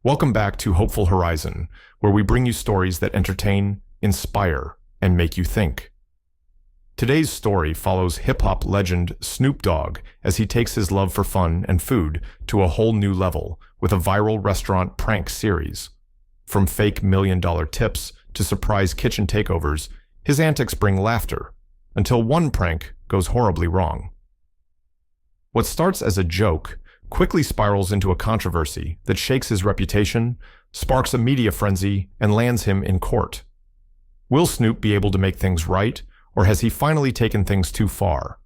Welcome back to Hopeful Horizon, where we bring you stories that entertain, inspire, and make you think. Today's story follows hip-hop legend Snoop Dogg as he takes his love for fun and food to a whole new level with a viral restaurant prank series. From fake million-dollar tips to surprise kitchen takeovers, his antics bring laughter, until one prank goes horribly wrong. What starts as a joke quickly spirals into a controversy that shakes his reputation, sparks a media frenzy, and lands him in court. Will Snoop be able to make things right, or has he finally taken things too far?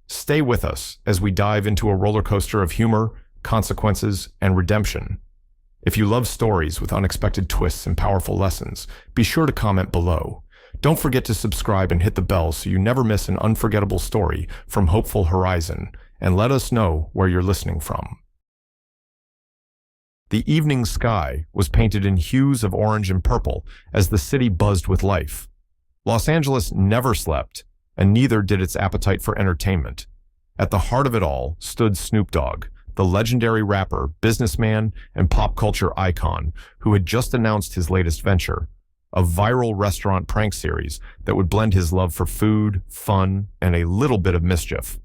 Stay with us as we dive into a roller coaster of humor, consequences, and redemption. If you love stories with unexpected twists and powerful lessons, be sure to comment below. Don't forget to subscribe and hit the bell so you never miss an unforgettable story from Hopeful Horizon, and let us know where you're listening from. The evening sky was painted in hues of orange and purple as the city buzzed with life. Los Angeles never slept, and neither did its appetite for entertainment. At the heart of it all stood Snoop Dogg, the legendary rapper, businessman, and pop culture icon who had just announced his latest venture, a viral restaurant prank series that would blend his love for food, fun, and a little bit of mischief.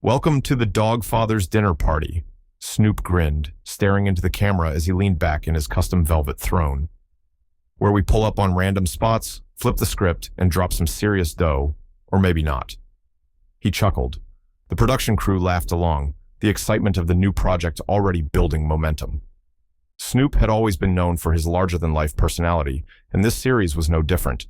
"Welcome to the Dogfather's dinner party," Snoop grinned, staring into the camera as he leaned back in his custom velvet throne. "Where we pull up on random spots, flip the script, and drop some serious dough, or maybe not." He chuckled. The production crew laughed along, the excitement of the new project already building momentum. Snoop had always been known for his larger-than-life personality, and this series was no different.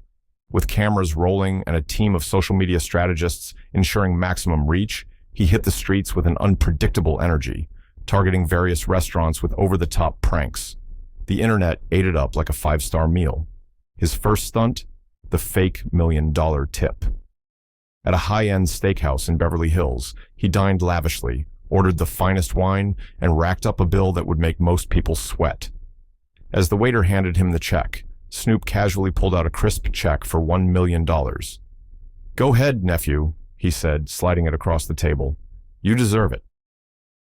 With cameras rolling and a team of social media strategists ensuring maximum reach, he hit the streets with an unpredictable energy, targeting various restaurants with over-the-top pranks. The internet ate it up like a five-star meal. His first stunt? The fake million-dollar tip. At a high-end steakhouse in Beverly Hills, he dined lavishly, ordered the finest wine, and racked up a bill that would make most people sweat. As the waiter handed him the check, Snoop casually pulled out a crisp check for $1 million. "Go ahead, nephew," he said, sliding it across the table. "You deserve it."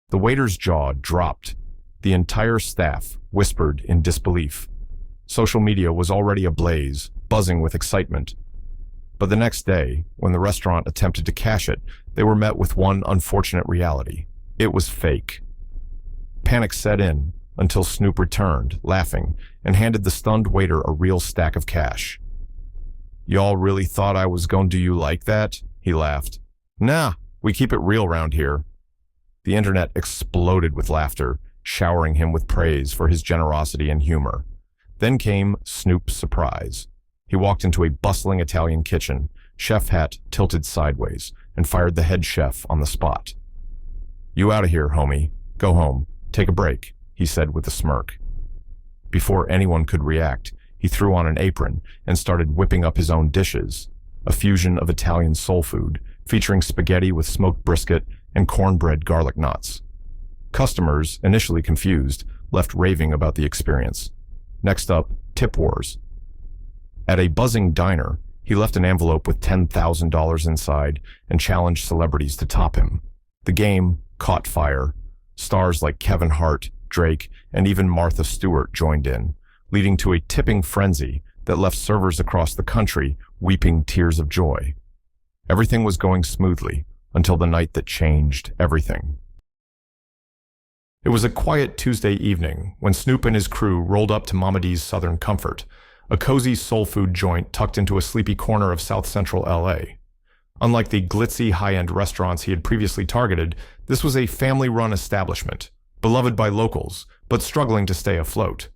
The waiter's jaw dropped. The entire staff whispered in disbelief. Social media was already ablaze, buzzing with excitement. But the next day, when the restaurant attempted to cash it, they were met with one unfortunate reality. It was fake. Panic set in until Snoop returned, laughing, and handed the stunned waiter a real stack of cash. "Y'all really thought I was gonna do you like that?" he laughed. "Nah, we keep it real round here." The internet exploded with laughter, showering him with praise for his generosity and humor. Then came Snoop's surprise. He walked into a bustling Italian kitchen, chef hat tilted sideways, and fired the head chef on the spot. "You out of here, homie. Go home. Take a break," he said with a smirk. Before anyone could react, he threw on an apron and started whipping up his own dishes, a fusion of Italian soul food, featuring spaghetti with smoked brisket and cornbread garlic knots. Customers, initially confused, left raving about the experience. Next up, tip wars. At a buzzing diner, he left an envelope with $10,000 inside and challenged celebrities to top him. The game caught fire. Stars like Kevin Hart, Drake, and even Martha Stewart joined in, leading to a tipping frenzy that left servers across the country weeping tears of joy. Everything was going smoothly until the night that changed everything. It was a quiet Tuesday evening when Snoop and his crew rolled up to Mama D's Southern Comfort, a cozy soul food joint tucked into a sleepy corner of South Central LA. Unlike the glitzy high-end restaurants he had previously targeted, this was a family-run establishment, beloved by locals, but struggling to stay afloat.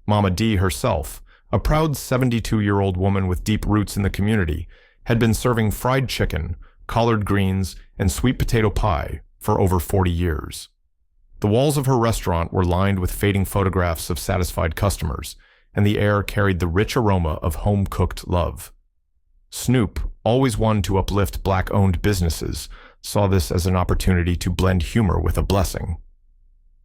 Mama D herself, a proud 72-year-old woman with deep roots in the community, had been serving fried chicken, collard greens, and sweet potato pie for over 40 years. The walls of her restaurant were lined with fading photographs of satisfied customers, and the air carried the rich aroma of home-cooked love. Snoop, always one to uplift Black-owned businesses, saw this as an opportunity to blend humor with a blessing.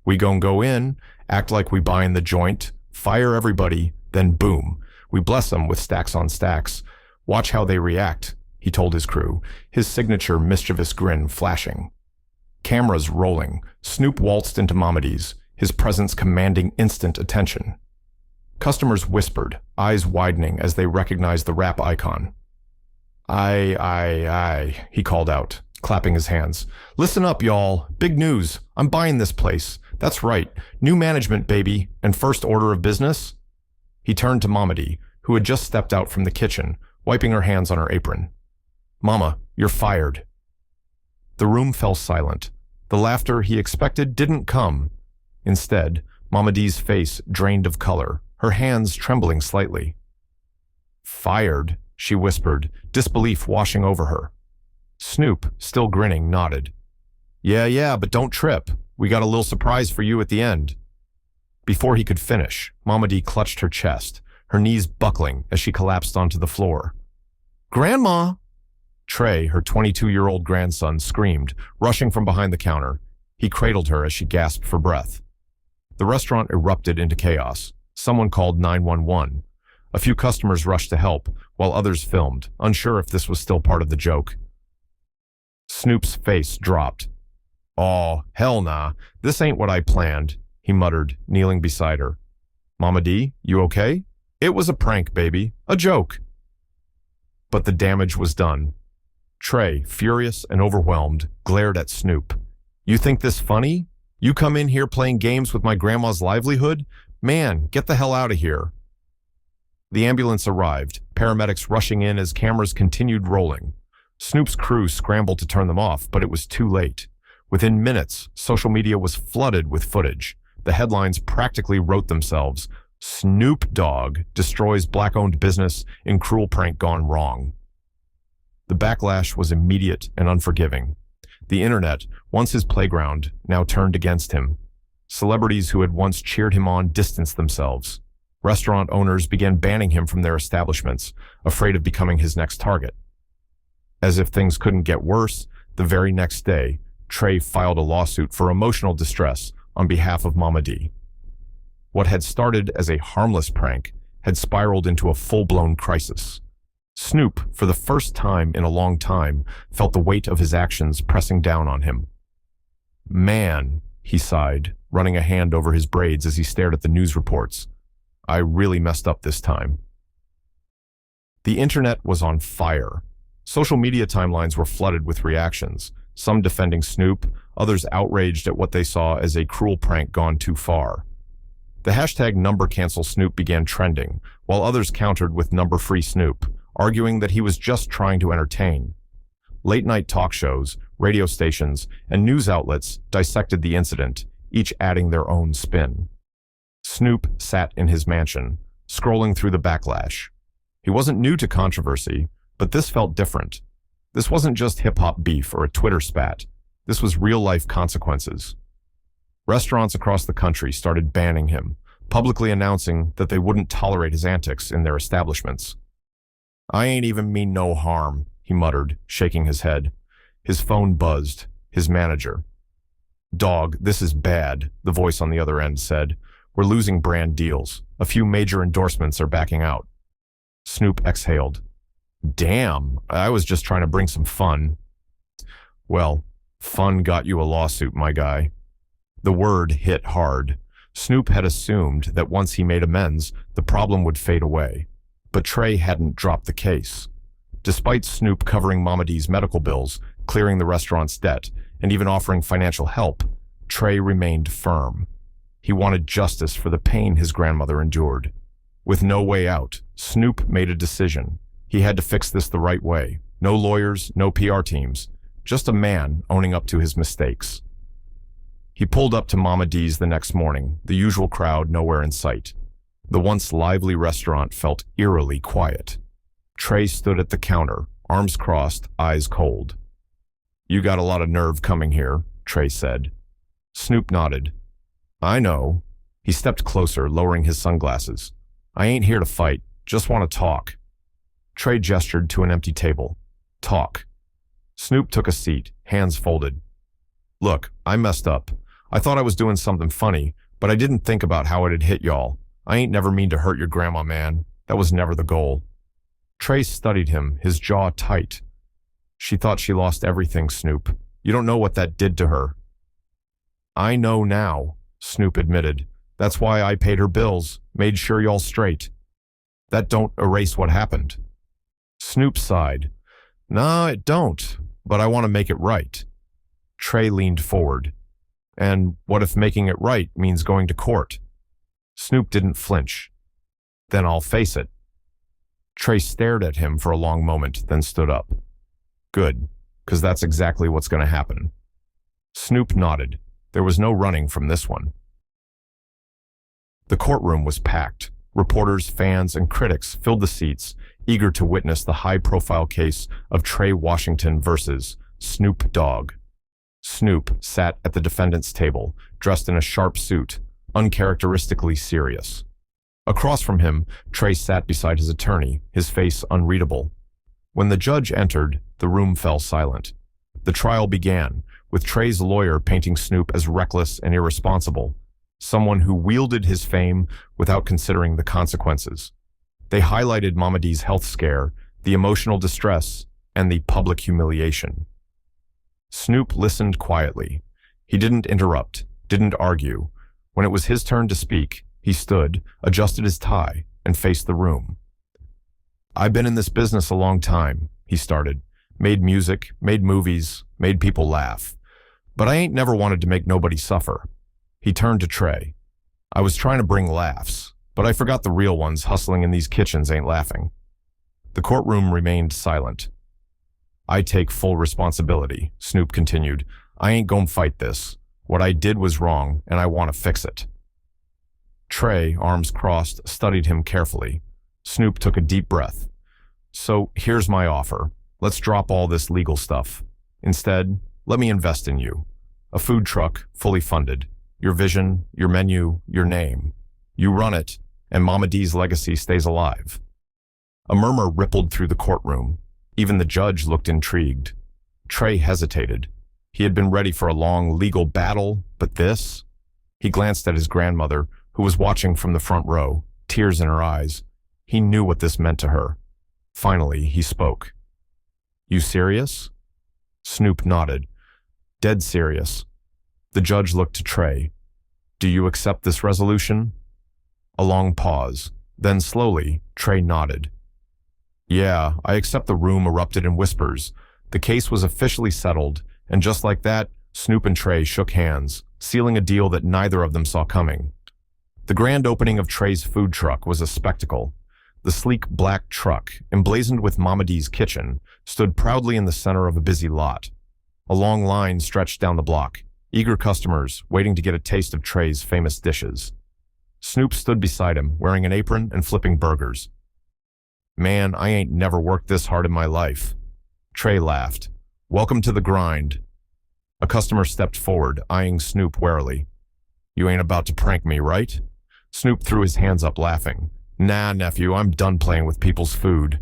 "We gon' go in, act like we buyin' the joint, fire everybody, then boom, we bless them with stacks on stacks. Watch how they react," he told his crew, his signature mischievous grin flashing. Cameras rolling, Snoop waltzed into Mama D's, his presence commanding instant attention. Customers whispered, eyes widening as they recognized the rap icon. Aye, he called out, clapping his hands. Listen up, y'all. Big news. I'm buying this place. That's right. New management, baby. And first order of business? He turned to Mamadi, who had just stepped out from the kitchen, wiping her hands on her apron. Mama, you're fired. The room fell silent. The laughter he expected didn't come. Instead, Mamadi's face drained of color, her hands trembling slightly. Fired, she whispered, disbelief washing over her. Snoop, still grinning, nodded. Yeah, but don't trip. We got a little surprise for you at the end. Before he could finish, Mamadi clutched her chest, her knees buckling as she collapsed onto the floor. Grandma! Trey, her 22-year-old grandson, screamed, rushing from behind the counter. He cradled her as she gasped for breath. The restaurant erupted into chaos. Someone called 911. A few customers rushed to help, while others filmed, unsure if this was still part of the joke. Snoop's face dropped. "Aw, hell nah. This ain't what I planned," he muttered, kneeling beside her. "Mamadi, you okay? It was a prank, baby. A joke." But the damage was done. Trey, furious and overwhelmed, glared at Snoop. "You think this funny? You come in here playing games with my grandma's livelihood? Man, get the hell out of here." The ambulance arrived, paramedics rushing in as cameras continued rolling. Snoop's crew scrambled to turn them off, but it was too late. Within minutes, social media was flooded with footage. The headlines practically wrote themselves. Snoop Dogg destroys black-owned business in cruel prank gone wrong. The backlash was immediate and unforgiving. The internet, once his playground, now turned against him. Celebrities who had once cheered him on distanced themselves. Restaurant owners began banning him from their establishments, afraid of becoming his next target. As if things couldn't get worse, the very next day, Trey filed a lawsuit for emotional distress on behalf of Mamadi. What had started as a harmless prank had spiraled into a full-blown crisis. Snoop, for the first time in a long time, felt the weight of his actions pressing down on him. "Man," he sighed, running a hand over his braids as he stared at the news reports. "I really messed up this time." The internet was on fire. Social media timelines were flooded with reactions, some defending Snoop, others outraged at what they saw as a cruel prank gone too far. The hashtag #NumberCancelSnoop began trending, while others countered with #FreeSnoop, Snoop, arguing that he was just trying to entertain. Late-night talk shows, radio stations, and news outlets dissected the incident, each adding their own spin. Snoop sat in his mansion, scrolling through the backlash. He wasn't new to controversy, but this felt different. This wasn't just hip-hop beef or a Twitter spat. This was real-life consequences. Restaurants across the country started banning him, publicly announcing that they wouldn't tolerate his antics in their establishments. "I ain't even mean no harm," he muttered, shaking his head. His phone buzzed. His manager. "Dog, this is bad," the voice on the other end said. "We're losing brand deals. A few major endorsements are backing out." Snoop exhaled. "Damn, I was just trying to bring some fun." "Well, fun got you a lawsuit, my guy." The word hit hard. Snoop had assumed that once he made amends, the problem would fade away. But Trey hadn't dropped the case. Despite Snoop covering Mamadi's medical bills, clearing the restaurant's debt, and even offering financial help, Trey remained firm. He wanted justice for the pain his grandmother endured. With no way out, Snoop made a decision. He had to fix this the right way. No lawyers, no PR teams. Just a man owning up to his mistakes. He pulled up to Mamadi's the next morning, the usual crowd nowhere in sight. The once lively restaurant felt eerily quiet. Trey stood at the counter, arms crossed, eyes cold. "You got a lot of nerve coming here," Trey said. Snoop nodded. "I know." He stepped closer, lowering his sunglasses. "I ain't here to fight, just want to talk." Trey gestured to an empty table. "Talk." Snoop took a seat, hands folded. "Look, I messed up. I thought I was doing something funny, but I didn't think about how it'd hit y'all. I ain't never mean to hurt your grandma, man. That was never the goal." Trey studied him, his jaw tight. "She thought she lost everything, Snoop. You don't know what that did to her." "I know now." Snoop admitted. That's why I paid her bills, made sure y'all straight. That don't erase what happened. Snoop sighed. Nah, it don't, but I want to make it right. Trey leaned forward. And what if making it right means going to court? Snoop didn't flinch. Then I'll face it. Trey stared at him for a long moment, then stood up. Good, because that's exactly what's going to happen. Snoop nodded. There was no running from this one. The courtroom was packed. Reporters, fans, and critics filled the seats, eager to witness the high-profile case of Trey Washington versus Snoop Dogg. Snoop sat at the defendant's table, dressed in a sharp suit, uncharacteristically serious. Across from him, Trey sat beside his attorney, his face unreadable. When the judge entered, the room fell silent. The trial began, with Trey's lawyer painting Snoop as reckless and irresponsible, someone who wielded his fame without considering the consequences. They highlighted Mama D's health scare, the emotional distress, and the public humiliation. Snoop listened quietly. He didn't interrupt, didn't argue. When it was his turn to speak, he stood, adjusted his tie, and faced the room. I've been in this business a long time, he started. Made music, made movies, made people laugh. But I ain't never wanted to make nobody suffer. He turned to Trey. I was trying to bring laughs, but I forgot the real ones hustling in these kitchens ain't laughing. The courtroom remained silent. I take full responsibility, Snoop continued. I ain't gonna fight this. What I did was wrong, and I want to fix it. Trey, arms crossed, studied him carefully. Snoop took a deep breath. So here's my offer. Let's drop all this legal stuff. Instead, let me invest in you. A food truck, fully funded. Your vision, your menu, your name. You run it, and Mama D's legacy stays alive. A murmur rippled through the courtroom. Even the judge looked intrigued. Trey hesitated. He had been ready for a long legal battle, but this? He glanced at his grandmother, who was watching from the front row, tears in her eyes. He knew what this meant to her. Finally, he spoke. You serious? Snoop nodded. Dead serious. The judge looked to Trey. Do you accept this resolution? A long pause. Then slowly, Trey nodded. Yeah, I accept. The room erupted in whispers. The case was officially settled, and just like that, Snoop and Trey shook hands, sealing a deal that neither of them saw coming. The grand opening of Trey's food truck was a spectacle. The sleek black truck, emblazoned with Mama D's kitchen, stood proudly in the center of a busy lot. A long line stretched down the block, eager customers waiting to get a taste of Trey's famous dishes. Snoop stood beside him, wearing an apron and flipping burgers. Man, I ain't never worked this hard in my life. Trey laughed. Welcome to the grind. A customer stepped forward, eyeing Snoop warily. You ain't about to prank me, right? Snoop threw his hands up, laughing. Nah, nephew, I'm done playing with people's food.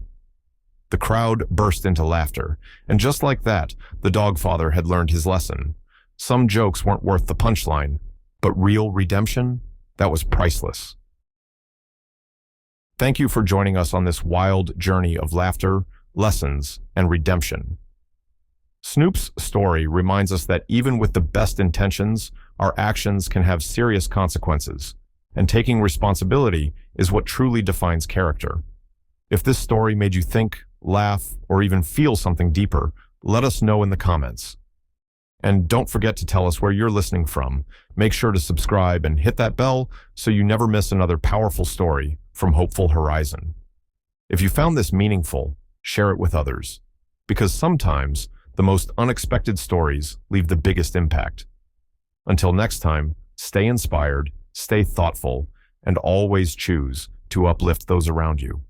The crowd burst into laughter, and just like that, the Dogfather had learned his lesson. Some jokes weren't worth the punchline, but real redemption? That was priceless. Thank you for joining us on this wild journey of laughter, lessons, and redemption. Snoop's story reminds us that even with the best intentions, our actions can have serious consequences, and taking responsibility is what truly defines character. If this story made you think, laugh, or even feel something deeper, let us know in the comments. And don't forget to tell us where you're listening from. Make sure to subscribe and hit that bell so you never miss another powerful story from Hopeful Horizon. If you found this meaningful, share it with others, because sometimes the most unexpected stories leave the biggest impact. Until next time, stay inspired, stay thoughtful, and always choose to uplift those around you.